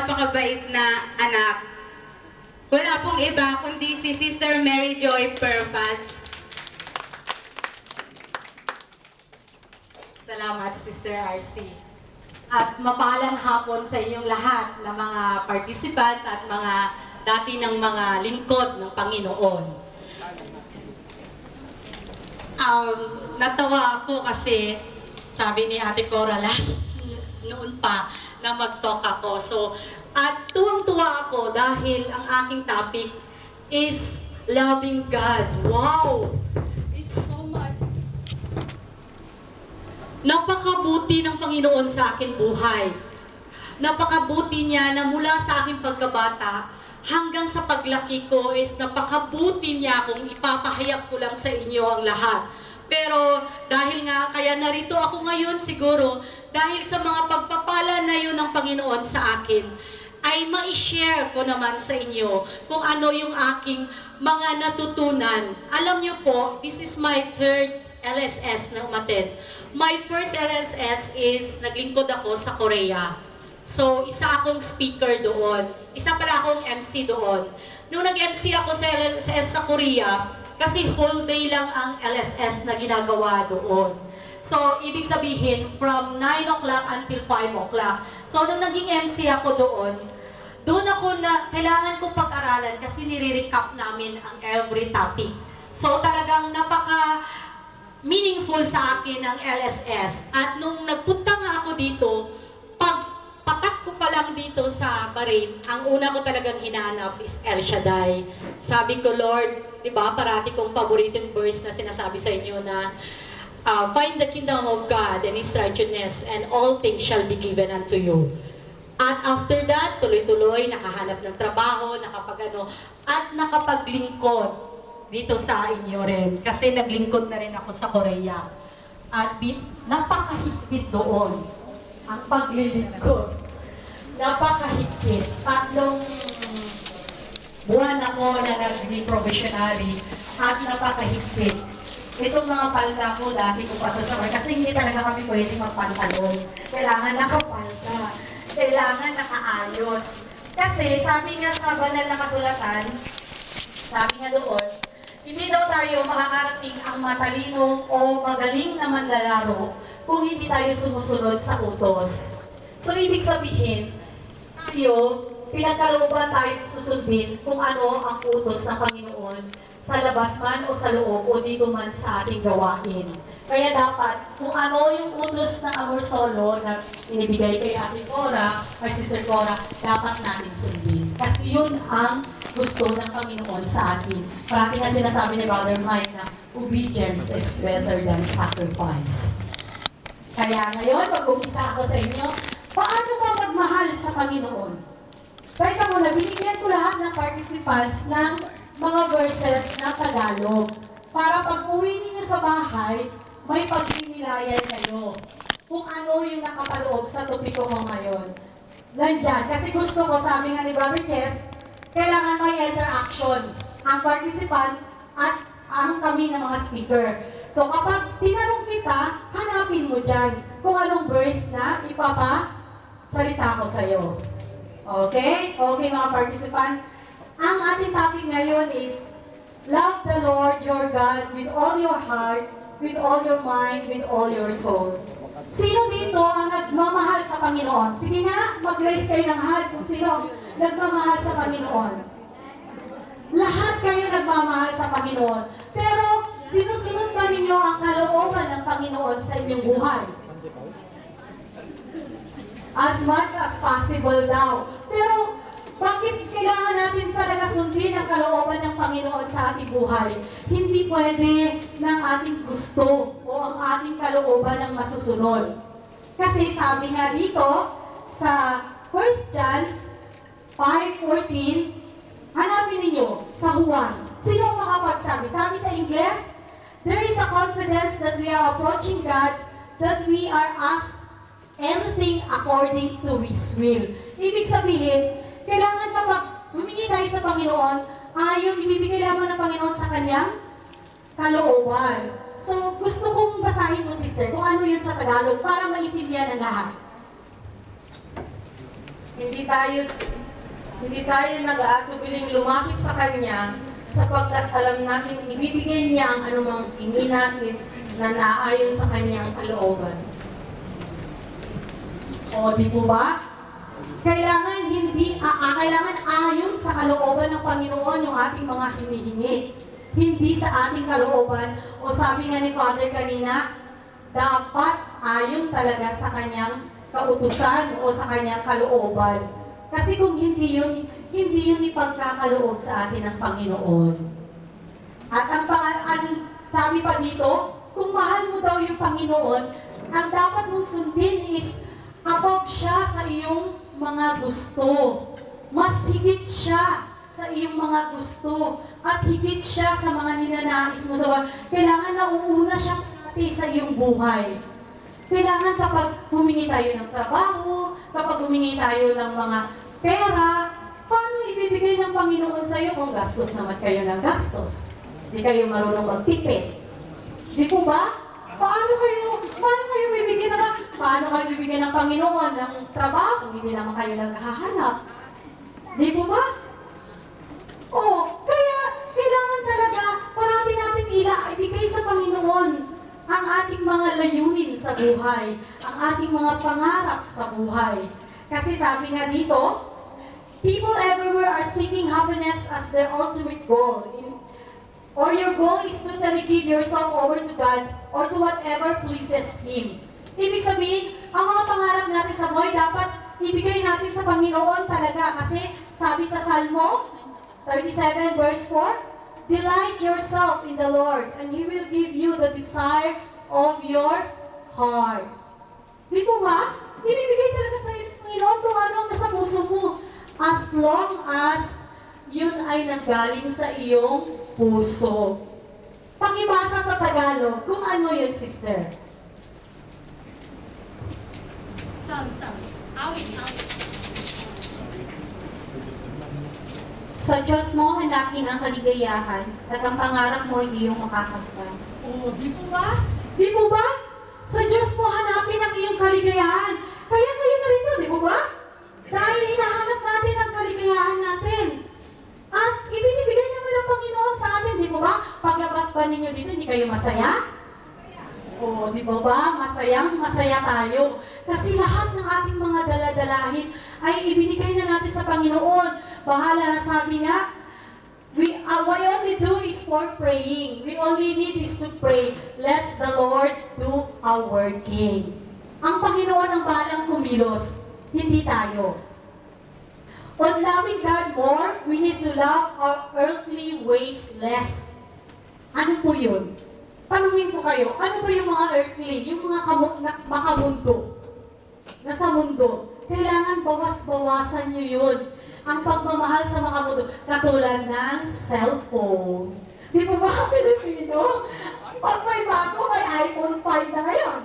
napakabait na anak. Wala pong iba kundi si Sister Mary Joy Perpas. Salamat, Sister RC. At mapalang hapon sa inyong lahat na mga participant at mga dati ng mga lingkod ng Panginoon. Natawa ako kasi sabi ni Ate Cora noon pa na mag-talk ako. At tuwang-tuwa ako dahil ang aking topic is loving God. Wow! It's so much. Napakabuti ng Panginoon sa aking buhay. Napakabuti niya na mula sa aking pagkabata hanggang sa paglaki ko is napakabuti niya kung ipapahayag ko lang sa inyo ang lahat. Pero dahil nga kaya narito ako ngayon siguro dahil sa mga pagpapala na yun ng Panginoon sa akin ay ma-share ko naman sa inyo kung ano yung aking mga natutunan. Alam niyo po, this is my third LSS na umattend. My first LSS is naglingkod ako sa Korea. So, isa akong speaker doon. Isa pala akong MC doon. Nung nag-MC ako sa LSS sa Korea, kasi whole day lang ang LSS na ginagawa doon. So, ibig sabihin, from 9 o'clock until 5 o'clock. So, nung naging MC ako doon ako na kailangan kong pag-aralan kasi nire-recap namin ang every topic. So, talagang meaningful sa akin ang LSS. At nung nagpunta nga ako dito, patak ko pa lang dito sa Bahrain, ang una ko talagang hinanap is El Shaddai. Sabi ko, Lord, di ba, parati kong paboritong verse na sinasabi sa inyo na find the kingdom of God and His righteousness and all things shall be given unto you. At after that, tuloy-tuloy, nakahanap ng trabaho, at nakapaglingkod dito sa inyo rin. Kasi naglingkod na rin ako sa Korea. At napakahigpit doon ang paglilingkod. Napakahigpit. 3 buwan ako na naging probationary at napakahigpit. Itong mga palda ko, dati ko pa ito sa kasi hindi talaga kami pwede magpantalon. Kailangan nakapalda. Kailangan nakaayos. Kasi sabi nga sa banal na kasulatan, sabi nga doon, hindi daw tayo makakarating ang matalino o magaling na manlalaro kung hindi tayo sumusunod sa utos. So, ibig sabihin, tayo, pinagkalooban tayo susundin kung ano ang utos ng Panginoon sa labas man o sa loob o dito man sa ating gawain. Kaya dapat, kung ano yung utos ng Amor Solo na inibigay kay Ate Cora, kay Sister Cora, dapat natin sundin. Kasi yun ang gusto ng Panginoon sa atin. Parati nga sinasabi ni Brother Mike na obedience is better than sacrifice. Kaya ngayon, mag-umpisa ako sa inyo, paano ba magmahal sa Panginoon? Teka muna, binigyan ko lahat ng participants ng mga verses na Tagalog. Para pag uwi ninyo sa bahay, may pagninilayan kayo kung ano yung nakapaloob sa topiko ko ngayon. Nandyan. Kasi gusto ko, sabi nga ni Brother Chess, kailangan may interaction ang participant at ang kami ng mga speaker. So kapag tinanong kita, hanapin mo dyan kung anong verse na ipapasalita ko sa'yo. Okay? Okay mga participant. Ang ating topic ngayon is, love the Lord your God with all your heart, with all your mind, with all your soul. Sino dito ang nagmamahal sa Panginoon? Sige nga, mag-raise kayo ng hand kung sino nagmamahal sa Panginoon. Lahat kayo nagmamahal sa Panginoon. Pero, sinusunod ba ninyo ang kalooban ng Panginoon sa inyong buhay? As much as possible daw. Pero, bakit kailangan natin talaga sundin ang kalooban ng Panginoon sa ating buhay? Hindi pwede ng ating gusto o ang ating kalooban ang masusunod. Kasi sabi nga dito sa 1 John 5:14, hanapin ninyo sa Juan. Sino ang makapagsabi? Sabi sa Ingles, there is a confidence that we are approaching God, that we are asked anything according to His will. Ibig sabihin, kailangan kapag humingi tayo sa Panginoon, yung ibibigay lamang ng Panginoon sa kanyang kalooban. So, gusto kong basahin mo, sister, kung ano yun sa Tagalog para maintindihan ng lahat. hindi tayo nag-aatubiling lumapit sa Kanya sapagkat alam natin ibibigay niya ang anumang hingi natin na naayon sa Kanyang kalooban. O, di po ba? Kailangan kailangan ayon sa kalooban ng Panginoon yung ating mga hinihingi. Hindi sa ating kalooban. O sabi nga ni Father kanina, dapat ayon talaga sa kanyang kautusan o sa kanyang kalooban. Kasi kung hindi yun ipagkakaloob sa atin ng Panginoon. At ang sabi pa dito, kung mahal mo daw yung Panginoon, ang dapat mong sundin is above siya sa iyong mga gusto. Mas higit siya sa iyong mga gusto. At higit siya sa mga ninanais mo sa buhay. Kailangan nauuna siya sa iyong buhay. Kailangan kapag humingi tayo ng trabaho, kapag humingi tayo ng mga pera, paano ibibigay ng Panginoon sa iyo kung gastos naman kayo ng gastos? Hindi kayo marunong magtipid. Di po ba? Paano kayo bibigyan ng Panginoon ng trabaho? Hindi naman kayo naghahanap. Di po ba? Kaya kailangan talaga parati natin ibigay sa Panginoon ang ating mga layunin sa buhay, ang ating mga pangarap sa buhay. Kasi sabi nga dito, people everywhere are seeking happiness as their ultimate goal. Or your goal is to totally give yourself over to God or to whatever pleases Him. Ibig sabihin, ang mga pangarap natin sa buhay dapat ibigay natin sa Panginoon talaga. Kasi sabi sa Salmo 37 verse 4, delight yourself in the Lord and He will give you the desire of your heart. Di po ba? Ibibigay talaga sa Panginoon kung ano ang nasa puso mo. As long as yun ay nanggaling sa iyong puso. Pakibasa sa Tagalog, kung ano yun, sister? Awit. Sa Diyos mo hanapin ang kaligayahan at ang pangarap mo ay iyong makakamtan. Di po ba? Di po ba? Sa Diyos mo hanapin ang iyong kaligayahan. Kaya kayo na rito, di po ba? Dahil hinahanap natin ang kaligayahan natin. At ibinibigay naman ng Panginoon sa atin, di po ba? Paglabas ba ninyo dito, hindi kayo masaya? Di po ba? Masaya tayo. Kasi lahat ng ating mga daladalahin ay ibinigay na natin sa Panginoon. Bahala na, sabi nga, what we only do is for praying. We only need is to pray. Let the Lord do our working. Ang Panginoon ang bahalang kumilos, hindi tayo. On loving God more, we need to love our earthly ways less. Ano po yun? Tanungin ko kayo, ano ba yung mga earthly, yung mga makamundo, nasa mundo? Kailangan bawas-bawasan nyo yun. Ang pagmamahal sa makamundo, katulad ng cellphone. Di po ba, Pilipino? Pag may bago, may iPhone 5 na ngayon.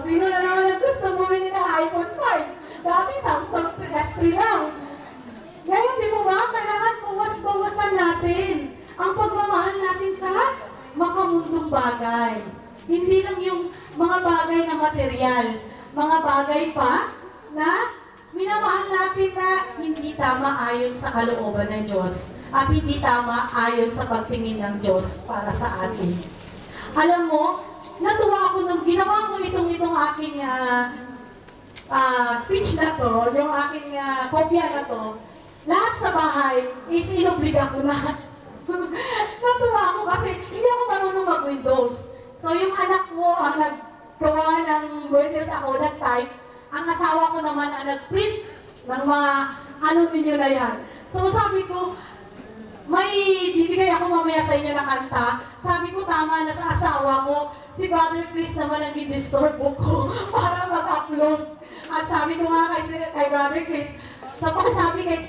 Sino na naman ang gusto bumili ng iPhone 5? Dati Samsung S3 lang. Ngayon, di po ba, kailangan bawas-bawasan natin ang pagmamahal natin sa makamundong bagay. Hindi lang yung mga bagay na material, mga bagay pa na minamahal natin na hindi tama ayon sa kalooban ng Diyos at hindi tama ayon sa pagtingin ng Diyos para sa atin. Alam mo, natuwa ako nung ginawa ko itong aking speech na to, yung aking kopya na to. Lahat sa bahay is inobliga ko na. Natuwa ako kasi hindi ako marunong mag-Windows. So yung anak mo ang naggawa ng Windows ako that time, ang asawa ko naman ang nag-print ng mga ninyo na yan. So sabi ko, may bibigay ako mamaya sa inyo na kanta. Sabi ko tama na sa asawa ko, si Brother Chris naman ang disturbo ko para mag-upload. At sabi ko nga kay Brother Chris, sabi kay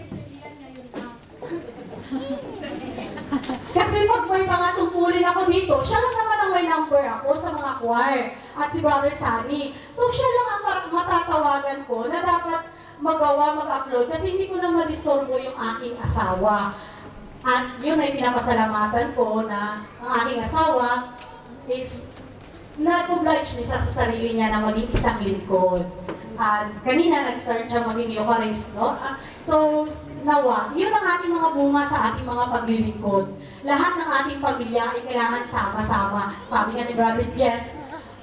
kasi pag may mga tungkulin ako dito, siya lang naman ang may number ako sa mga choir at si Brother Sunny. So siya lang ang matatawagan ko na dapat mag-upload kasi hindi ko na madisturbo yung aking asawa. At yun ay pinapasalamatan ko na ang aking asawa is nag-oblige niya sa sarili niya na maging isang lingkod. At kanina nag-start siya maging Eucharist, no? So, nawa, yun ang ating mga bunga sa ating mga paglilingkod. Lahat ng ating pamilya ay kailangan sama-sama. Sabi nga ni Brother Jess,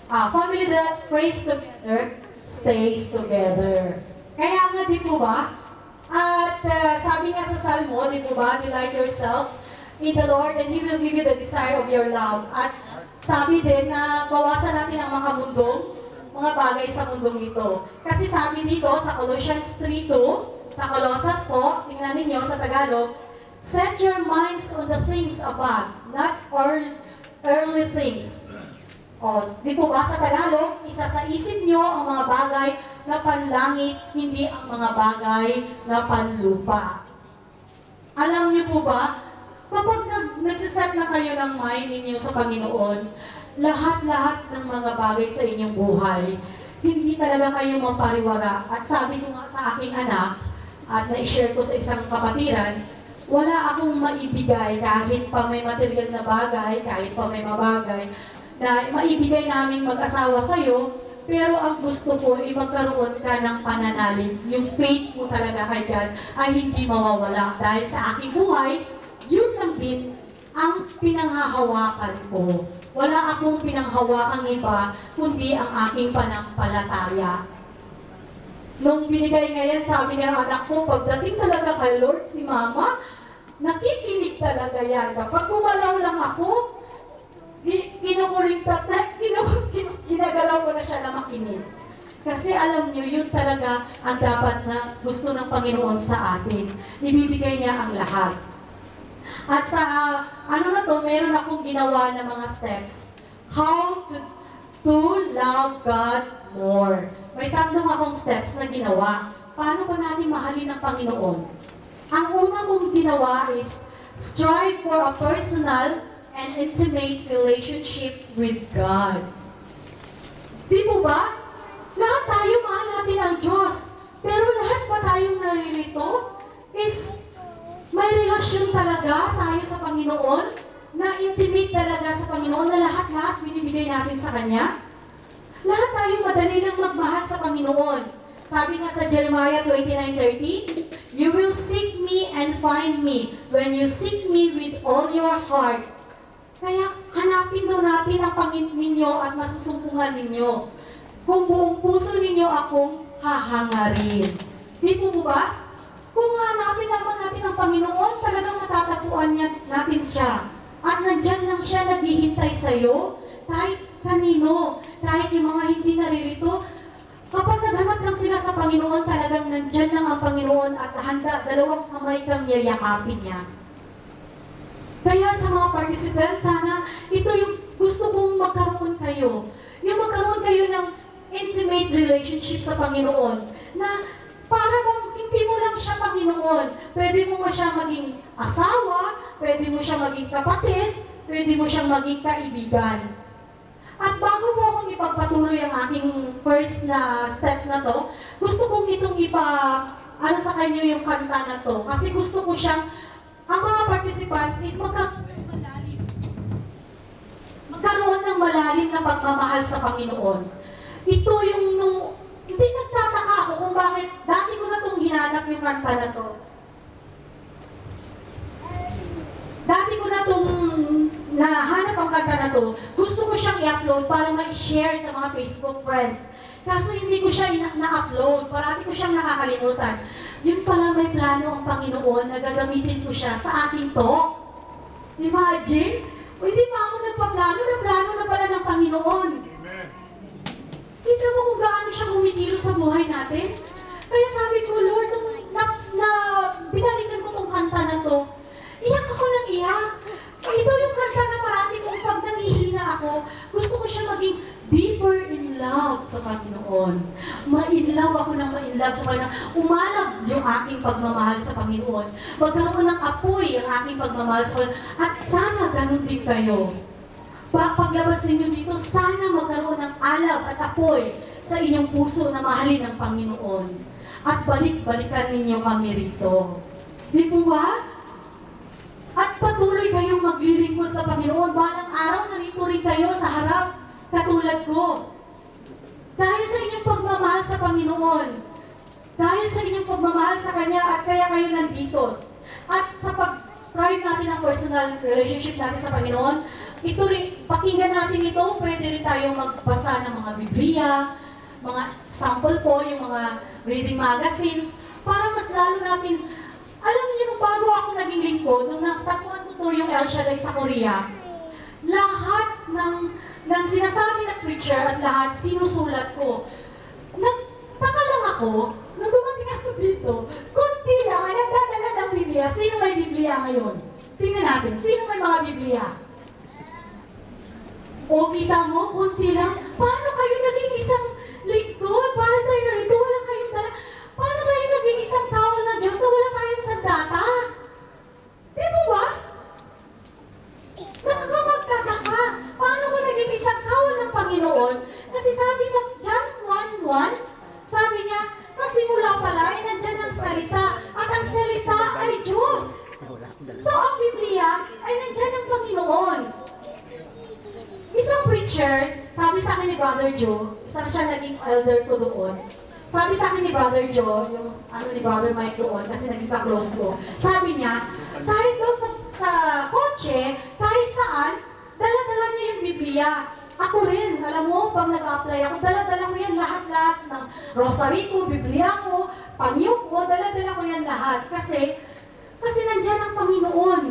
family that prays together, stays together. Kaya nga, di po ba? At sabi nga sa Salmo, di po ba, delight yourself in the Lord and He will give you the desire of your love. At sabi din na bawasan natin ang mga bagay sa mundong ito. Kasi sabi dito sa Colossians 3:2, sa Colossus po, tingnan ninyo sa Tagalog, set your minds on the things above, not earthly things. O, di po ba sa Tagalog, isa sa isip nyo ang mga bagay na panlangit, hindi ang mga bagay na panlupa. Alam niyo po ba, kapag nagsiset na kayo ng mind ninyo sa Panginoon, lahat-lahat ng mga bagay sa inyong buhay, hindi talaga kayo mapariwara. At sabi ko nga sa aking anak, at na-share ko sa isang kapatiran, wala akong maibigay kahit pa may material na bagay, kahit pa may mabagay, na maibigay namin mag-asawa sa'yo, pero ang gusto ko ay magkaroon ka ng pananalig. Yung faith mo talaga kay God ay hindi mawawala. Dahil sa aking buhay, yun lang din ang pinanghahawakan ko. Wala akong pinanghawakang iba, kundi ang aking panampalataya. Nung binigay ngayon, sabi ng anak ko, pagdating talaga kay Lord, si Mama, nakikinig talaga yan. Kapag gumalaw lang ako, ginagalaw ko na siya na makinig. Kasi alam niyo, yun talaga ang dapat na gusto ng Panginoon sa atin. Ibibigay niya ang lahat. At sa meron akong ginawa na mga steps. How to love God more. May tatlong akong steps na ginawa. Paano ba natin mahalin ang Panginoon? Ang una kong ginawa is strive for a personal and intimate relationship with God. Di po ba? Lahat tayo mahal natin ang Diyos. Pero lahat ba tayong naririto is may relasyon talaga tayo sa Panginoon, na intimate talaga sa Panginoon, na lahat-lahat binibigay natin sa Kanya. Lahat tayo madali lang magmahal sa Panginoon. Sabi nga sa Jeremiah 29:30, you will seek me and find me when you seek me with all your heart. Kaya hanapin daw natin ang Panginoon ninyo at masusumpungan ninyo. Kung buong puso ninyo akong hahangarin. Di po ba? Kung hanapin naman natin ang Panginoon, talagang matatagpuan natin siya. At nandyan lang siya naghihintay sa'yo, kahit kanino, kahit yung mga hindi naririto. Kapag naghanap lang sila sa Panginoon, talagang nandyan lang ang Panginoon at handa, dalawang kamay kang yayakapin niya. Kaya sa mga participant, sana ito yung gusto kong magkaroon kayo. Yung magkaroon kayo ng intimate relationship sa Panginoon, na para bang hindi mo lang siya Panginoon. Pwede mo siya maging asawa, pwede mo siya maging kapatid, pwede mo siyang maging kaibigan. At bago po akong ipagpatuloy ang aking first na step na to, gusto kong itong sa kanyo yung kanta na to. Kasi gusto ko siyang, ang mga participant, magkaroon ng malalim na pagmamahal sa Panginoon. Ito yung hindi nagtataka ako kung bakit dati ko na itong hinanap yung kanta na to. Dati ko na itong nahanap ang kanta na to. Gusto ko siyang i-upload para ma-share sa mga Facebook friends. Kaso hindi ko siya na-upload. Parati ko siyang nakakalimutan. Yun pala may plano ang Panginoon na gagamitin ko siya sa aking talk. Imagine, hindi pa ako nagpaplano, na-plano na pala ng Panginoon. Kita mo kung gaano siya kumikilo sa buhay natin? Kaya sabi ko, Lord, nung binalikan ko tong kanta na to, iyak ako ng iyak. Ito yung kanta na parati kung pag nangihina ako, gusto ko siya maging deeper in love sa Panginoon. Ma-in-love ako ng ma-in-love sa Panginoon. Umalab yung aking pagmamahal sa Panginoon. Magkaroon ng apoy ang aking pagmamahal sa Panginoon. At sana ganun din kayo. Paglabas ninyo dito, sana magkaroon ng alab at apoy sa inyong puso na mahalin ng Panginoon. At balik-balikan ninyo kami rito. Di po ba? At patuloy kayong maglilingkod sa Panginoon. Balang araw, narito rin kayo sa harap, katulad ko. Dahil sa inyong pagmamahal sa Panginoon. Dahil sa inyong pagmamahal sa Kanya at kaya kayo nandito. At sa pag-strive natin ang personal relationship natin sa Panginoon, ito rin, pakinggan natin ito, pwede rin tayong magbasa ng mga Biblia, mga sample po, yung mga reading magazines, para mas lalo natin, alam niyo, nung bago ako naging lingkod, nung natagpuan ko to yung El Shaddai sa Korea, lahat ng sinasabi ng preacher at lahat sinusulat ko. Nagtaka lang ako, nung dumating ako dito, konti lang ay nagdadala ng Biblia. Sino may Biblia ngayon? Tingnan natin, sino may mga Biblia? O kita mo, konti lang. Paano kayo naging isang lingkod? Paano tayo narito? Wala kayong dala. Paano tayo naging isang tao ng Diyos na wala tayong sandata? Di ba ba? Nakakapagtataka. Paano ko naging isang kawal ng Panginoon? Kasi sabi sa John 1:1, sabi niya, sa simula pala ay nandyan ang salita at ang salita ay Diyos. So ang Biblia ay nandyan ang Panginoon. Isang preacher, sabi sa akin ni Brother Joe, isa siya naging elder ko doon. Sabi sa akin ni Brother Joe, yung ni Brother Mike doon, kasi naging ka-close ko. Sabi niya, kahit daw sa kotse, kahit saan, dala-dala niya yung Biblia. Ako rin, alam mo, pag nag-apply ako, dala-dala ko yan lahat-lahat ng rosary ko, Biblia ko, panyo ko, dala-dala ko yan lahat. Kasi nandyan ang Panginoon.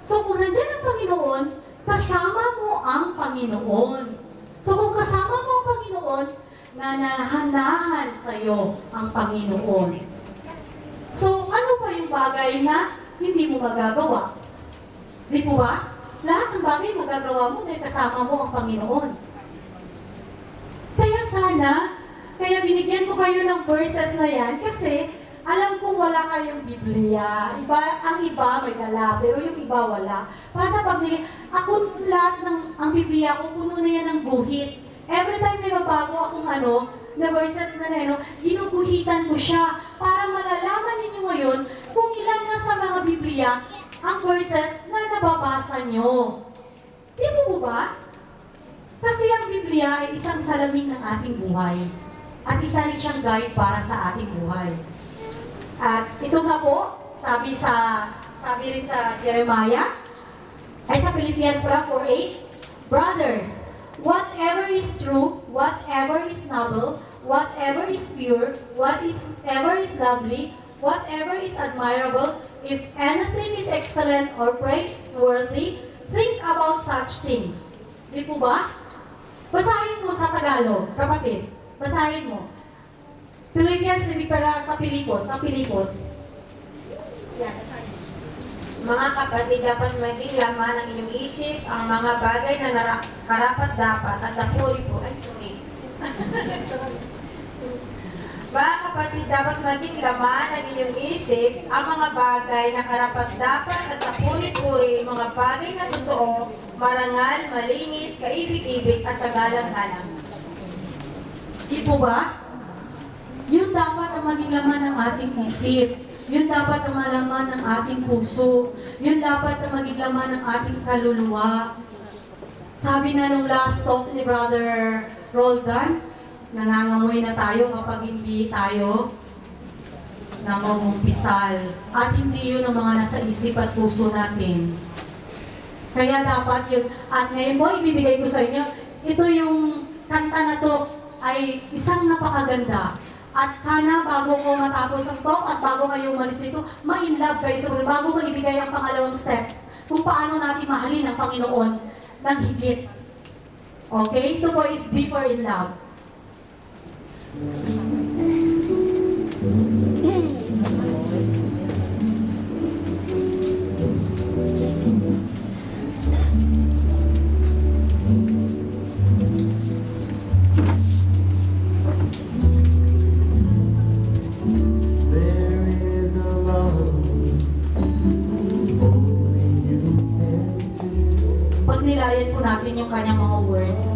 So kung nandyan ang Panginoon, kasama mo ang Panginoon. So kung kasama mo ang Panginoon, nananahan sa'yo ang Panginoon. So ano pa yung bagay na hindi mo magagawa? Di po ba? Lahat ng bagay magagawa mo dahil kasama mo ang Panginoon. Kaya sana, kaya binigyan ko kayo ng verses na yan kasi alam kong wala kayong Biblia. Ang iba may dala, pero yung iba wala. Para pag ako lahat ang Biblia ko, puno na yan ng guhit. Every time may mabago akong na verses na ginuguhitan ko siya para malalaman ninyo ngayon kung ilan na sa mga Biblia ang verses na nababasa nyo. Di po ba? Kasi ang Biblia ay isang salamin ng ating buhay. At isa rin siyang guide para sa ating buhay. At ito nga po, sabi rin sa Jeremiah, ay sa Philippians 4:8, Brothers, whatever is true, whatever is noble, whatever is pure, whatever is lovely, whatever is admirable, if anything is excellent or praiseworthy, think about such things. Di po ba? Basahin mo sa Tagalog, kapatid. Basahin mo. Philippians, hindi pala sa Pilipos. Yan, basahin mo. Mga kapatid, dapat maging laman ng inyong isip ang mga bagay na karapat-dapat at napuri po. Ay, sorry. Mga kapatid, dapat maging laman ng inyong isip ang mga bagay na karapat-dapat at napuri-puri, mga bagay na totoo, marangal, malinis, kaibig-ibig at tagalang-galang. Di po ba? Yun dapat ang maging laman ng ating isip. Yun dapat ang malaman ng ating puso. Yun dapat ang maging laman ng ating kaluluwa. Sabi nga nung last talk ni Brother Roldan, nangangamoy na tayo kapag hindi tayo nangungumpisal. At hindi yun ang mga nasa isip at puso natin. Kaya dapat yun. At ngayon po, ibibigay ko sa inyo, ito yung kanta na to ay isang napakaganda. At sana bago ko matapos ang talk at bago kayo umalis dito, ma-inlove kayo sa Panginoon. Bago ko ibigay ang pangalawang steps kung paano natin mahalin ang Panginoon ng higit. Okay? Ito po is deeper in love. Pagnilayan po natin yung kanyang mga words.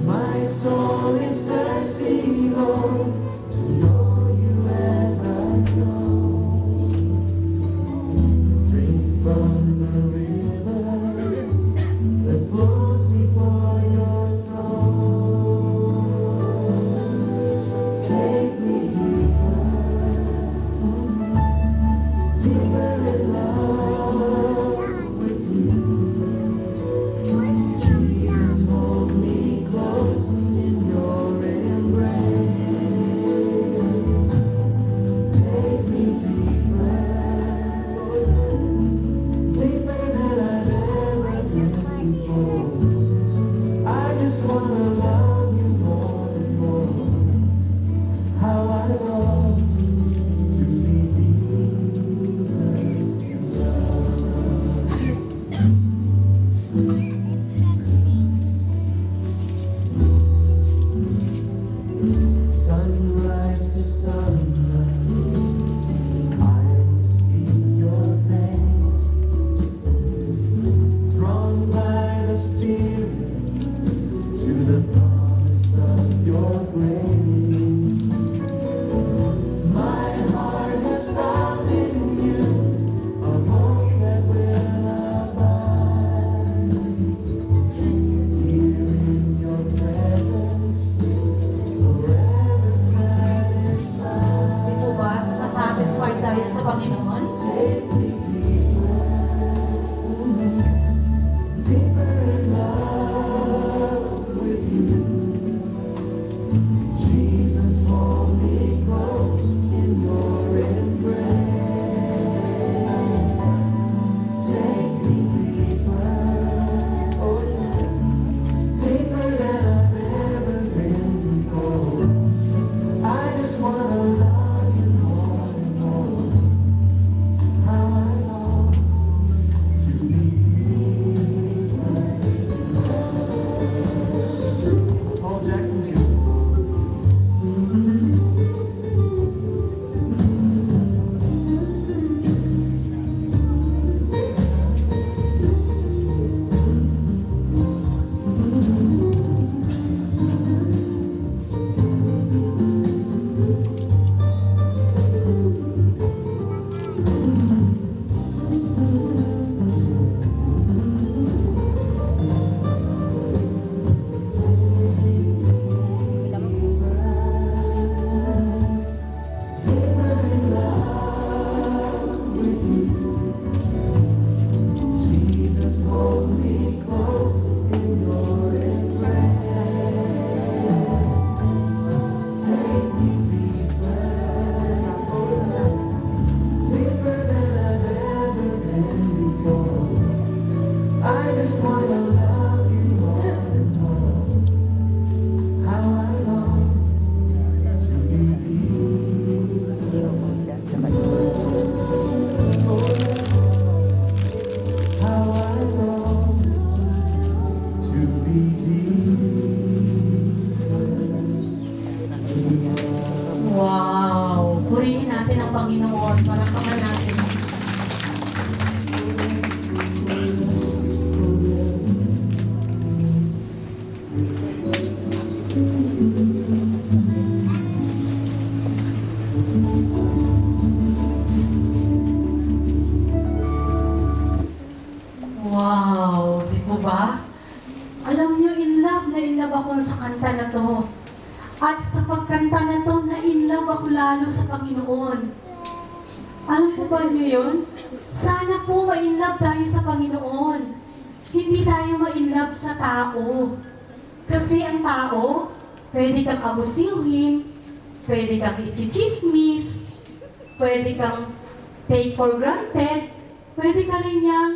My soul is thirsty, Lord, to know you as I know. Drink from na-inlove ako sa kanta na to. At sa pagkanta na to, na-inlove ako lalo sa Panginoon. Alam po ba niyo yun? Sana po ma-inlove tayo sa Panginoon. Hindi tayo ma-inlove sa tao. Kasi ang tao, pwede kang abusihin, pwede kang i-chismis, pwede kang take for granted, pwede ka rin niyang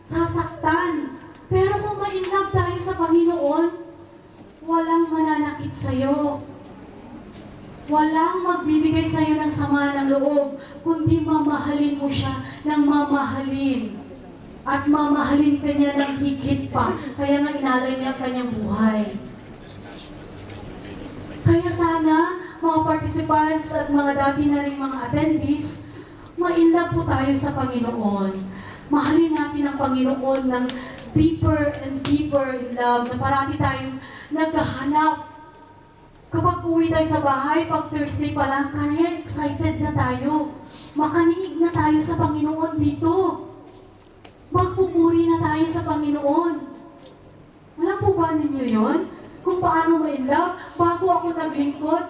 sasaktan. Pero kung ma-inlove tayo sa Panginoon, walang mananakit sa'yo. Walang magbibigay sa'yo ng sama ng loob, kundi mamahalin mo siya ng mamahalin. At mamahalin ka niya ng higit pa. Kaya nga inalay niya ang kanyang buhay. Kaya sana, mga participants at mga dati na rin mga attendees, ma-inlove po tayo sa Panginoon. Mahalin natin ang Panginoon ng deeper and deeper in love, na parati tayong naghahanap. Kapag uwi tayo sa bahay, pag Thursday pa lang, kaya excited na tayo. Makaniig na tayo sa Panginoon dito. Magpupuri na tayo sa Panginoon. Alam po ba ninyo yun? Kung paano ma-inlove? Bago ako naglingkod,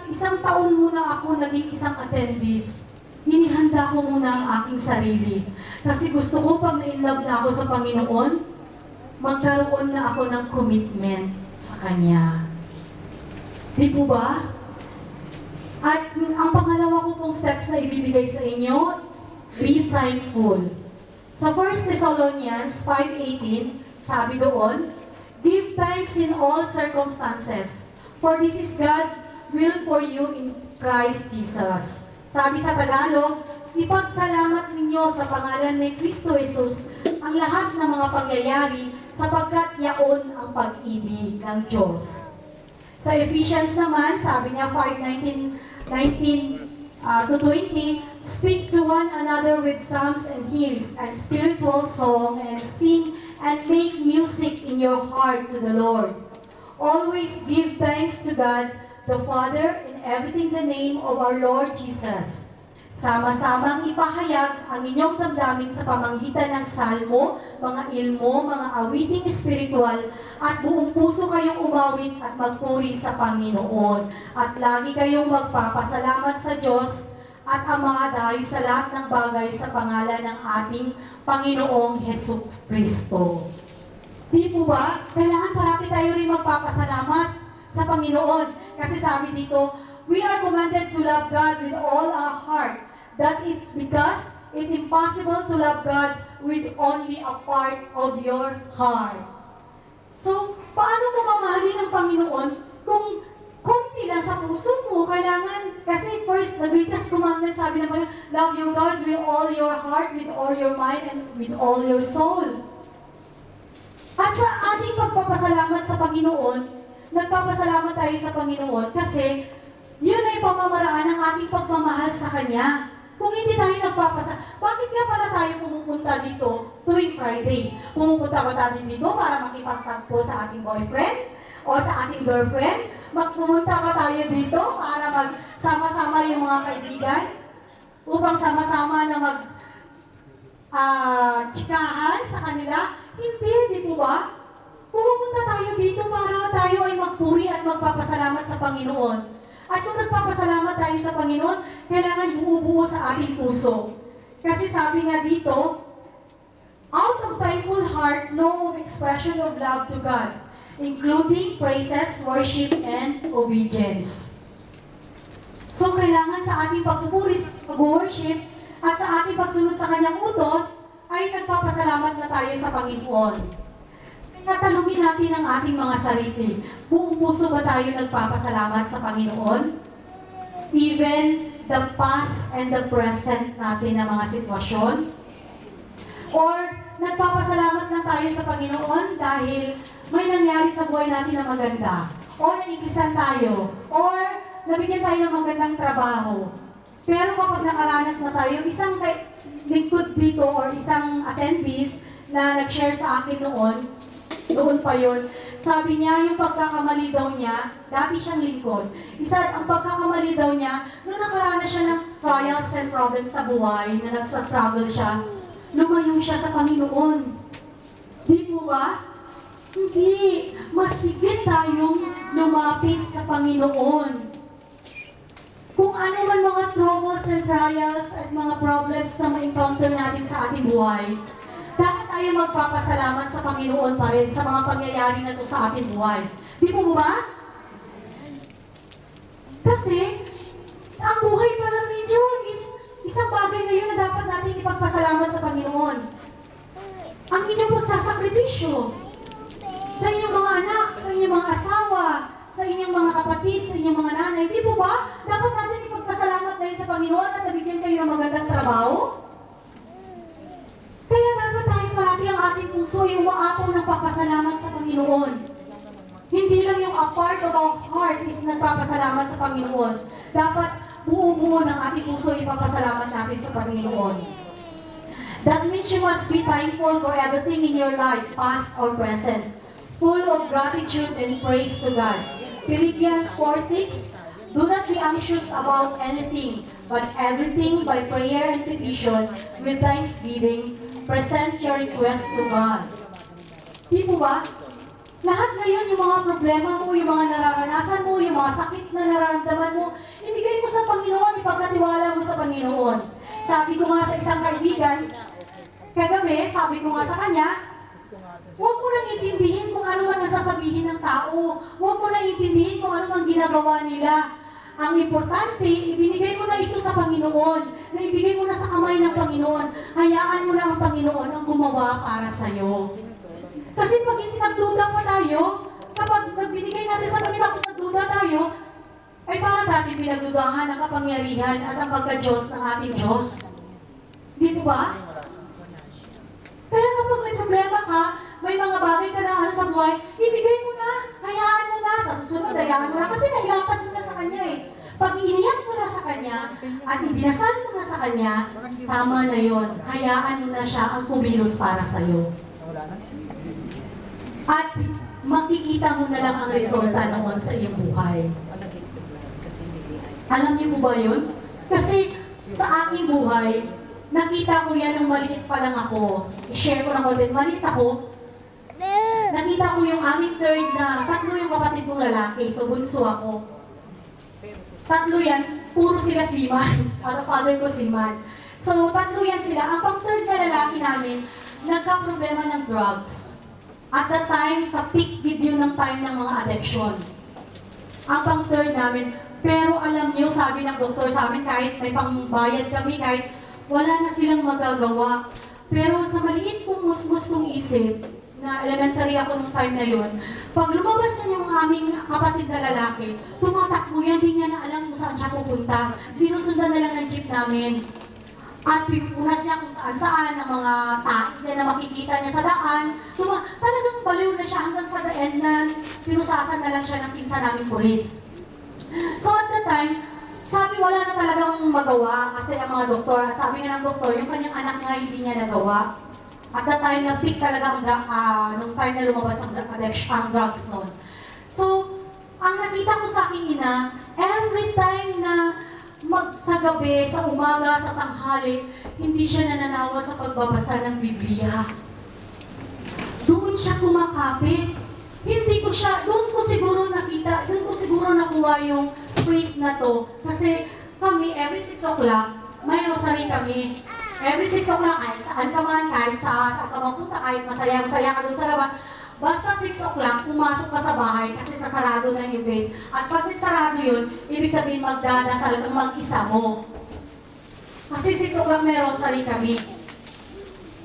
isang taon muna ako naging isang attendees. Hinihanda ko muna ang aking sarili. Kasi gusto ko pag na-inlove na ako sa Panginoon, magkaroon na ako ng commitment sa Kanya. Di po ba? At ang pangalawa ko pong steps na ibibigay sa inyo, be thankful. Sa 1 Thessalonians 5:18, sabi doon, give thanks in all circumstances, for this is God's will for you in Christ Jesus. Sabi sa Tagalog, ipagsalamat ninyo sa pangalan ni Kristo Jesus ang lahat ng mga pangyayari sapagkat yaon ang pag-ibig ng Diyos. Sa Ephesians naman, sabi niya 5:19 to 20, speak to one another with psalms and hymns and spiritual song and sing and make music in your heart to the Lord. Always give thanks to God the Father in everything in the name of our Lord Jesus. Sama-samang ipahayag ang inyong damdamin sa pamamagitan ng salmo, mga ilmo, mga awiting espiritual, at buong puso kayong umawit at magpuri sa Panginoon. At lagi kayong magpapasalamat sa Diyos at Ama dahil sa lahat ng bagay sa pangalan ng ating Panginoong Hesus Kristo. Di po ba? Kailangan parati tayo rin magpapasalamat sa Panginoon. Kasi sabi dito, we are commanded to love God with all our heart. That it's because it's impossible to love God with only a part of your heart. So, paano mo mamahalin ang Panginoon kung konti lang sa puso mo? Kailangan, kasi first, the greatest commandment, sabi ng Panginoon, love your God with all your heart, with all your mind, and with all your soul. At sa ating pagpapasalamat sa Panginoon, nagpapasalamat tayo sa Panginoon kasi yun ay pamamaraan ng ating pagmamahal sa Kanya. Kung hindi tayo bakit nga pala tayo pumupunta dito tuwing Friday? Pumupunta ba tayo dito para makipagtagpo sa ating boyfriend o sa ating girlfriend? Pumunta ba tayo dito para magsama-sama yung mga kaibigan? Upang sama-sama na chikahan sa kanila? Hindi, di po ba? Pumunta tayo dito para tayo ay magpuri at magpapasalamat sa Panginoon. At kung nagpapasalamat tayo sa Panginoon, kailangan bumubuo sa ating puso. Kasi sabi nga dito, out of thankful heart, no expression of love to God, including praises, worship, and obedience. So, kailangan sa ating pagpupuri, pag-worship, at sa ating pagsunod sa Kanyang utos, ay nagpapasalamat na tayo sa Panginoon. Tatanungin natin ang ating mga sarili. Buong puso ba tayo nagpapasalamat sa Panginoon? Even the past and the present natin na mga sitwasyon? Or nagpapasalamat na tayo sa Panginoon dahil may nangyari sa buhay natin na maganda? Or naigisan tayo? Or nabigyan tayo ng magandang trabaho? Pero kapag nakaranas na tayo, isang lingkod dito or isang attendees na nag-share sa akin noon pa yun, sabi niya, yung pagkakamali daw niya, dati siyang lingkod. Ang pagkakamali daw niya, nung nakaranas siya ng trials and problems sa buhay, na nagsastruggle siya, lumayo siya sa Panginoon. Di po ba? Hindi. Mas higit tayong lumapit sa Panginoon. Kung ano man mga troubles and trials at mga problems na ma-encounter natin sa ating buhay, dapat tayo magpapasalamat sa Panginoon pa rin sa mga pangyayari na ito sa ating buhay. Di po ba? Kasi, ang buhay pa lang ninyo is isang bagay na yun na dapat natin ipagpasalamat sa Panginoon. Ang inyong pagsasakripisyo sa inyong mga anak, sa inyong mga asawa, sa inyong mga kapatid, sa inyong mga nanay. Di po ba? Dapat natin ipagpasalamat dahil sa Panginoon at nabigyan kayo ng magandang trabaho. Kaya dapat tayo parati ang ating puso ay umaapaw ng papasalamat sa Panginoon. Hindi lang yung a part of our heart is nagpapasalamat sa Panginoon. Dapat buo-buo ng ating puso ipapasalamat natin sa Panginoon. That means you must be thankful for everything in your life, past or present, full of gratitude and praise to God. Philippians 4:6, do not be anxious about anything, but everything by prayer and petition, with thanksgiving, present your request to God. Di po ba? Lahat ngayon, yung mga problema mo, yung mga nararanasan mo, yung mga sakit na nararamdaman mo, ibigay mo sa Panginoon, ipagkatiwala mo sa Panginoon. Sabi ko nga sa isang kaibigan, kagabi, sabi ko nga sa kanya, huwag mo nang intindihin kung ano man ang sasabihin ng tao. Huwag mo nang intindihin kung ano man ginagawa nila. Ang importante, ibinigay mo na ito sa Panginoon, na ibigay mo na sa kamay ng Panginoon. Hayaan mo na ang Panginoon ang gumawa para sa'yo. Kasi pag hindi nagduda pa tayo, kapag nagbinigay natin sa Panginoon, tapos nagduda tayo, ay para natin pinagdudahan ang kapangyarihan at ang pagka-Diyos ng ating Diyos. Di po ba? Kaya kapag may problema ka, may mga bagay ka na ano sa buhay, ibigay mo na, hayaan mo na, sa susunod, hayaan mo na, kasi nailapat mo na sa Kanya eh. Pag iniyak mo na sa Kanya, at idinasal mo na sa Kanya, tama na yon. Hayaan mo na siya ang kumilos para sa'yo. At makikita mo na lang ang resulta noon sa iyong buhay. Alam niyo po ba yun? Kasi sa aking buhay, nakita ko yan nung maliit pa lang ako. I-share ko na ko din, maliit ako. Nakita ko yung aming third na, tatlo yung kapatid kong lalaki, so bunso ako. Tatlo yan, puro sila seaman. At father ko seaman. So tatlo yan sila. Ang pang-third na lalaki namin, nagka-problema ng drugs. At the time, sa peak video ng time ng mga addiction. Ang pang-third namin, pero alam niyo, sabi ng doktor sa amin, kahit may pangbayad kami, kahit wala na silang magagawa. Pero sa maliit kong musmus kong isip, na elementary ako nung time na yon, pag lumabas na yung aming kapatid na lalaki, tumatakbo yan, di niya na alam kung saan siya pupunta. Sinusundan na lang ng jeep namin. At pipunas niya kung saan-saan ang mga tae na makikita niya sa daan. Talagang baliw na siya hanggang sa daan na pinusasan na lang siya ng pinsan naming pulis. So at the time, sabi wala na talagang magawa kasi ang mga doktor, at sabi nga ng doktor, yung kanyang anak nga hindi niya nagawa. At the time, na-pick talaga nung time na lumabas ang drugs noon. So, ang nakita ko sa aking ina, every time na sa gabi, sa umaga, sa tanghali, hindi siya nananawa sa pagbabasa ng Biblia. Doon siya kumakapit. Doon ko siguro nakita, doon ko siguro nakuha yung faith na to. Kasi kami, every 6 o'clock, may rosary kami. Every 6 o'clock, kahit saan ka man, kahit saan ka mapunta, kahit masaya-masaya ka doon sa labas, basta 6 o'clock, pumasok ka sa bahay kasi sasarado na yung gate. At pag sarado yun, ibig sabihin magdadasal kang mag-isa mo. Kasi 6 o'clock may rosary kami.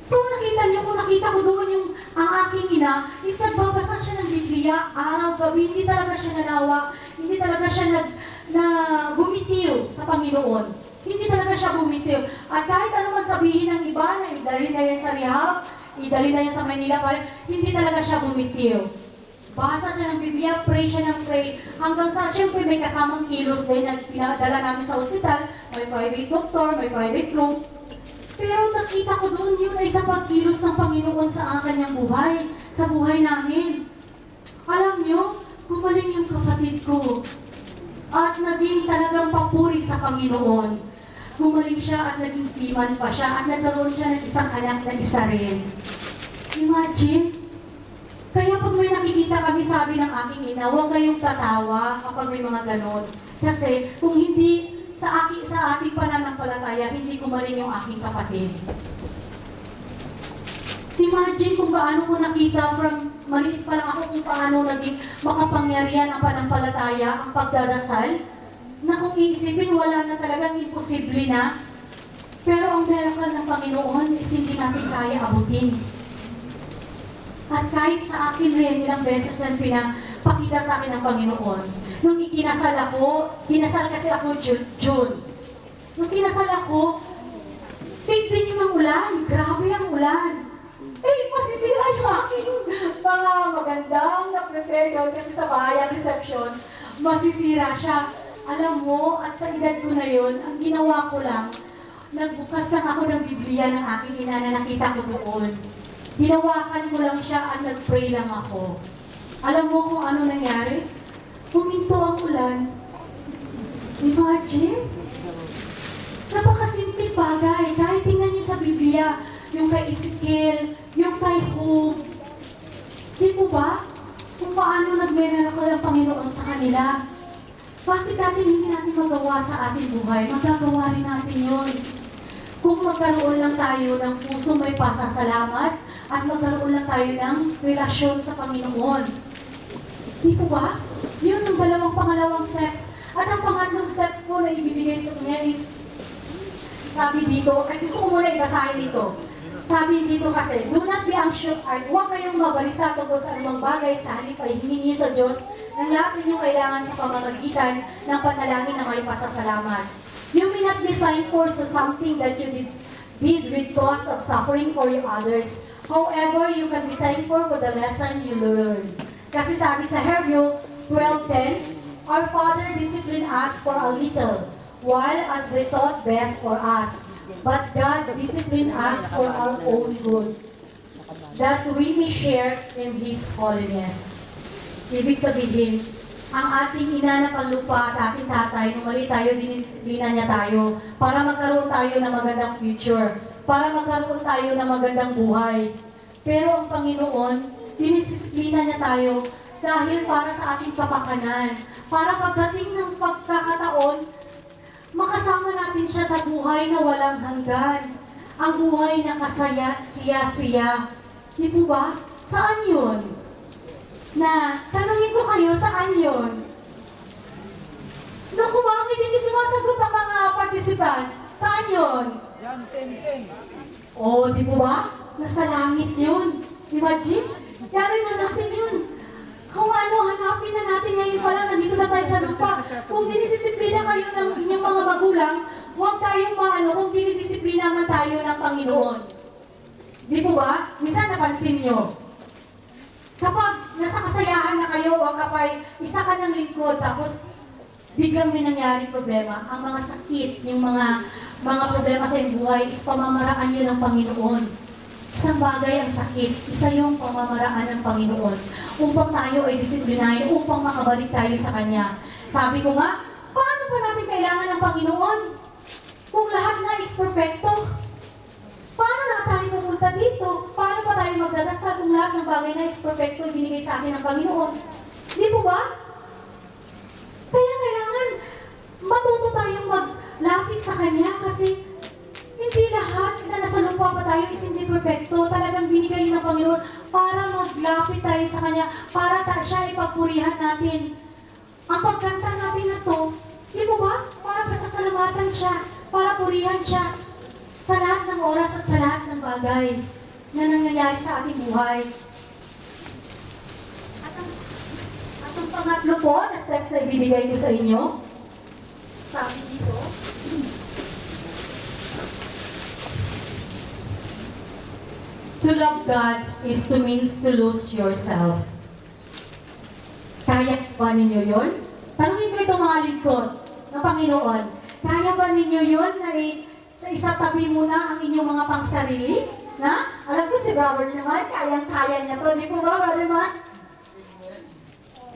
So nakita niyo, kung nakita ko doon yung ang aking ina, is nagbabasa siya ng Biblia, araw-gabi, hindi talaga siya nanawa, hindi talaga siya bumitiw sa Panginoon. Hindi talaga siya bumitiw. At kahit ano man sabihin ng iba na idali na yan sa rehab, idali na yan sa Manila, hindi talaga siya bumitiw. Basa siya ng Biblia, pray siya ng pray. Hanggang sa, syempre may kasamang kilos din na pinadala namin sa ospital. May private doctor, may private room. Pero nakita ko doon yun ay sa pagkilos ng Panginoon sa kanyang buhay, sa buhay namin. Alam nyo, gumaling yung kapatid ko. At naging talagang papuri sa Panginoon. Gumaling siya at naging seaman pa siya at nagkaroon siya ng isang anak na isa rin. Imagine, kaya pag may nakikita kami, sabi ng aking ina, huwag kayong tatawa kapag may mga ganon. Kasi kung hindi sa ating pananampalataya, hindi gumaling yung aking kapatid. Imagine kung paano ko nakita from maliit pa lang ako kung paano naging makapangyarihan ang panampalataya, ang pagdadasal, na kung iisipin, wala na talagang imposible na. Pero ang miracle ng Panginoon is hindi natin kaya abutin. At kahit sa akin rin, ilang beses ang pinapakita sa akin ng Panginoon. Nung ikinasal ako, kinasal kasi ako June. Nung kinasal ako, fake din yung ulan. Grabe ang ulan. Masisira yung aking mga magandang na-prepare doon kasi sa bahay ang reception. Masisira siya. Alam mo, at sa edad ko na yun, ang ginawa ko lang, nagbukas lang ako ng Biblia ng aking ina na nakita ko doon. Hinawakan ko lang siya at nag-pray lang ako. Alam mo kung ano nangyari? Huminto ang ulan. Imagine? Napakasimpleng bagay. Kahit tingnan niyo sa Biblia, yung kay Ezekiel, yung kay Job. Di po ba? Kung paano nagmenalakal ang Panginoon sa kanila. Bakit natin hindi natin magawa sa ating buhay? Magagawa rin natin yun. Kung magkaroon lang tayo ng puso may pasasalamat at magkaroon lang tayo ng relasyon sa Panginoon. Di po ba? Yun ang pangalawang steps. At ang pangatlong steps ko na ibibigay sa kanya is, sabi dito, ay gusto ko muna ibasahin dito. Sabi dito kasi, do not be anxious at huwag kayong mabalisa tungkol sa anumang bagay, sa halip ay hingin niyo sa Diyos ng lahat ninyong kailangan sa pamamagitan ng panalangin na may pasasalamat. You may not be thankful for something that you did with cause of suffering for your others. However, you can be thankful for the lesson you learned. Kasi sabi sa Hebrew 12:10, our Father disciplined us for a little, while as they thought best for us. But God disciplined us for our own good, that we may share in His holiness. Ibig sabihin, ang ating ina na panglupa at ating tatay, nung mali tayo, dinisiplina niya tayo para magkaroon tayo ng magandang future, para magkaroon tayo ng magandang buhay. Pero ang Panginoon, dinisiplina niya tayo dahil para sa ating kapakanan, para pagdating ng pagkakataon, makasama natin siya sa buhay na walang hanggan. Ang buhay na kasaya, siya. Di po ba? Saan yun? Na, tanungin ko kayo, saan yun? Naku, bakit hindi sumasagot ang mga participants? Saan yun? John 10:10. Oh, di po ba? Nasa langit yun. Imagine? Yarin na natin yun. Kung ano, hanapin na natin ngayon pala, nandito na tayo sa lupa. Kung dinidisiplina kayo ng inyong mga magulang, huwag tayong kung dinidisiplina man tayo ng Panginoon. Di po ba? Minsan napansin nyo, kapag nasa kasayahan na kayo, o kapag isa ka ng lingkod, tapos biglang may nangyaring problema, ang mga sakit, yung mga problema sa iyong buhay, is pamamaraan nyo ng Panginoon. Isang bagay ang sakit, isa yung pamamaraan ng Panginoon. Upang tayo ay disiplinahin, upang makabalik tayo sa Kanya. Sabi ko nga, paano pa natin kailangan ng Panginoon? Kung lahat na is perfecto, paano na tayo pupunta dito? Paano pa tayo magdadasal kung lahat ng bagay na is perfecto binigay sa akin ng Panginoon? Di po ba? Kaya kailangan matuto tayong maglapit sa Kanya kasi hindi lahat na nasa lupa pa tayo is hindi perfecto. Talagang binigay ng Panginoon para maglapit tayo sa Kanya, para siya ipagpurihan natin. Ang pagkanta natin na to, di mo ba? Para pasasalamatan siya, para purihan siya sa lahat ng oras at sa lahat ng bagay na nangyayari sa ating buhay. At ang pangatlo po na steps na ibibigay ko sa inyo, sabi dito, to love God is to means to lose yourself. Kaya ba ninyo yun? Tanungin ko itong mga lingkod ng Panginoon. Kaya ba ninyo yun na sa isa tabi muna ang inyong mga pangsarili? Na? Alam ko si brother naman, kayang-kaya niya to. Di po ba, brother man?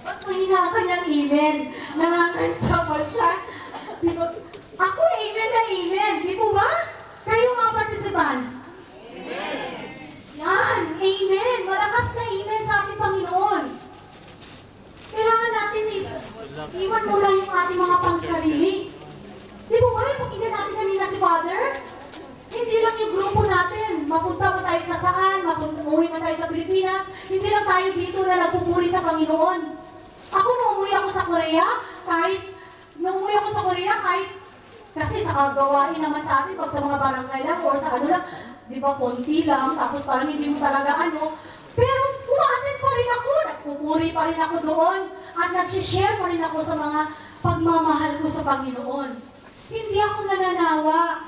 Ba't mahina ka niyang amen? Nangangantsa pa siya. Di ba? Ako, amen na amen. Di po ba? Kayo mga participants. Amen. Yan, amen. Malakas na amen sa ating Panginoon. Iwan mo lang yung ating mga pangsarili. Di ba ba yung pakinggan natin kanina si Father? Hindi lang yung grupo natin. Mapunta mo tayo sa saan, umuwi man tayo sa Pilipinas. Hindi lang tayo dito na nagpupuri sa Panginoon. Ako nung umuwi ako sa Korea, kasi sa kagawain naman sa atin, pag sa mga barangay lang or sa ano lang, di ba, konti lang, tapos parang hindi mo talaga ano. Pero umaattend pa rin ako, nagpupuri pa rin ako doon, at nag-share pa rin ako sa mga pagmamahal ko sa Panginoon. Hindi ako nananawa.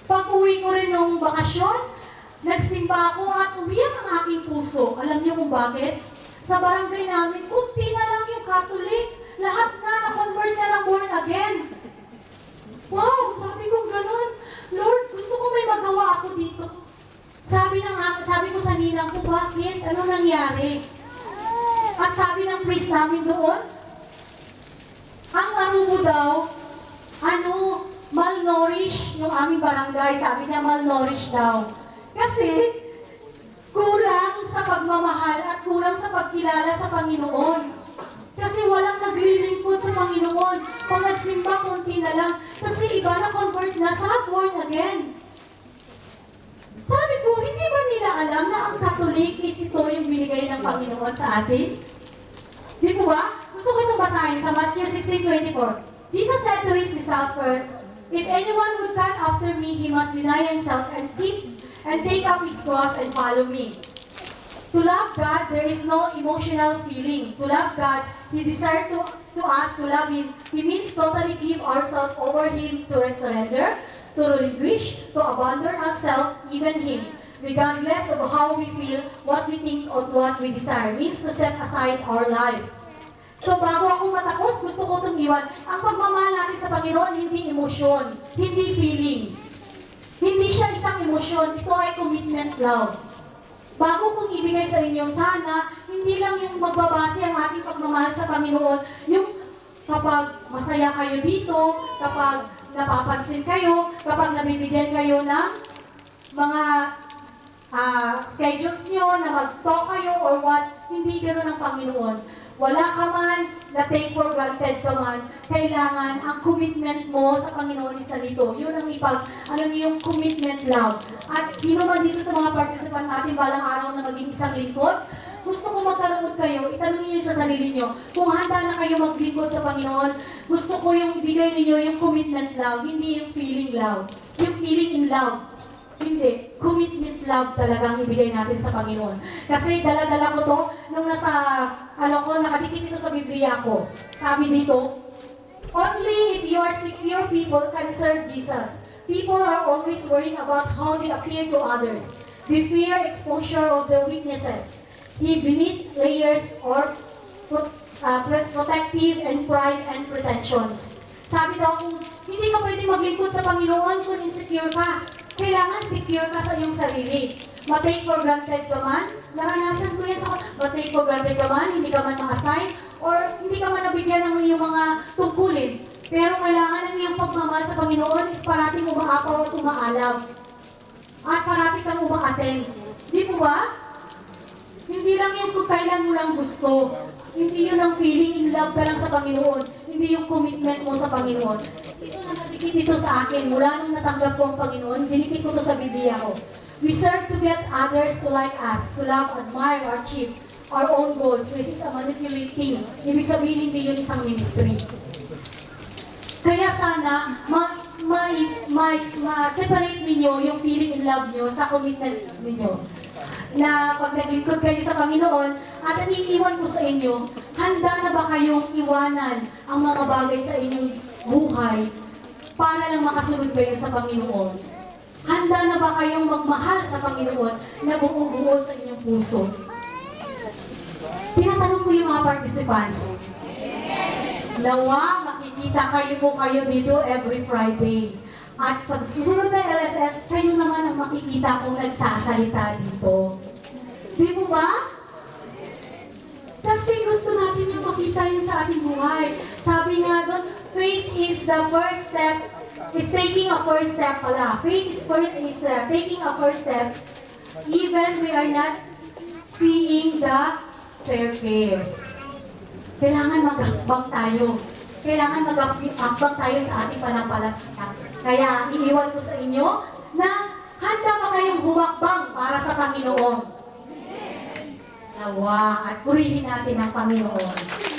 Pag uwi ko rin nung bakasyon, nagsimba ako at umiyak ang aking puso. Alam niyo kung bakit? Sa barangay namin, kunti na lang yung Catholic. Lahat na-convert na lang born again. Wow, sabi ko ganun. Lord, gusto ko may magawa ako dito. Sabi ko sa ninang ko, bakit? Ano nangyari? At sabi ng priest namin doon, ang arubo daw, malnourished yung aming barangay. Sabi niya, malnourished daw. Kasi, kulang sa pagmamahal at kulang sa pagkilala sa Panginoon. Kasi walang naglilingkod sa Panginoon. Pag nagsimba, konti na lang. Kasi iba na convert na sa born again. Sabi ko, hindi ba nila alam na ang Catholic is ito yung binigay ng Panginoon sa atin? Di po ba? Gusto ko itong basahin sa Matthew 16:24. Jesus said to his disciples, "If anyone would come after me, he must deny himself and take up his cross and follow me." To love God, there is no emotional feeling. To love God, He desires to us to love Him. He means totally give ourselves over Him, to surrender, to relinquish, to abandon ourselves, even Him. Regardless of how we feel, what we think, or what we desire, means to set aside our life. So bago ako matapos, gusto ko itong iwan. Ang pagmamahal natin sa Panginoon, hindi emosyon, hindi feeling. Hindi siya isang emosyon, ito ay commitment love. Bago kong ibigay sa inyo, sana, hindi lang yung magbabase ang ating pagmamahal sa Panginoon, yung kapag masaya kayo dito, kapag napapansin kayo, kapag nabibigyan kayo ng mga schedules nyo, na mag-talk kayo or what, hindi gano'n ang Panginoon. Wala ka man, na take for granted ka man, kailangan ang commitment mo sa Panginoon isa dito. Yun ang yung commitment love. At sino man dito sa mga participant natin balang araw na maging isang lingkod, gusto ko magkalungkot kayo, itanong niyo sa sarili niyo, kung handa na kayo maglingkod sa Panginoon, gusto ko yung ibigay niyo yung commitment love, hindi yung feeling love. Yung feeling in love. Hindi. Commitment love talagang ibigay natin sa Panginoon. Kasi dala-dala ko to, nung nakadikit ito sa Biblia ko. Sabi dito, only if you are secure people can serve Jesus. People are always worrying about how they appear to others. They fear exposure of their weaknesses. He beneath layers or protective and pride and pretensions. Sabi daw, kung hindi ka pwede maglingkod sa Panginoon kung insecure ka. Kailangan secure ka sa iyong sarili. Ma-take for granted ka man, naranasan ko yan ma-take for granted ka man, hindi ka man ma-assign, or hindi ka man nabigyan ng iyong mga tungkulin. Pero kailangan ng iyong pagmamahal sa Panginoon is parating umaapaw at umaalam. At parating kang uma-attend. Di po ba? Hindi lang yung kung kailan mo lang gusto. Hindi yun ang feeling in love ka lang sa Panginoon. Hindi yung commitment mo sa Panginoon. Ito na nadikit ito sa akin. Mula nung natanggap ko ang Panginoon, dinikit ko ito sa Biblia ko. We serve to get others to like us, to love, admire, or achieve our own goals. This is a manipulating. Ibig sabihin, hindi yun isang ministry. Kaya sana, ma-separate ninyo yung feeling in love nyo sa commitment ninyo. Na pag naglingkod kayo sa Panginoon, at iniiwan ko sa inyo, handa na ba kayong iwanan ang mga bagay sa inyong buhay para lang makasunod kayo sa Panginoon? Handa na ba kayong magmahal sa Panginoon na buo-buo sa inyong puso? Tinatanong ko yung mga participants. Nawa, makikita kayo dito every Friday. At sa susunod na LSS, kayo naman ang makikita kong nagsasalita dito. Di mo ba? Kasi gusto natin yung makita yun sa ating buhay. Sabi nga doon, faith is the first step, is taking a first step pala. Faith is taking a first step, even we are not seeing the staircase. kailangan maghakbang tayo. Kailangan maghakbang tayo sa ating panampalataya. Kaya iniwan ko sa inyo na handa ba kayong humakbang para sa Panginoon? Nawa at purihin natin ang Panginoon.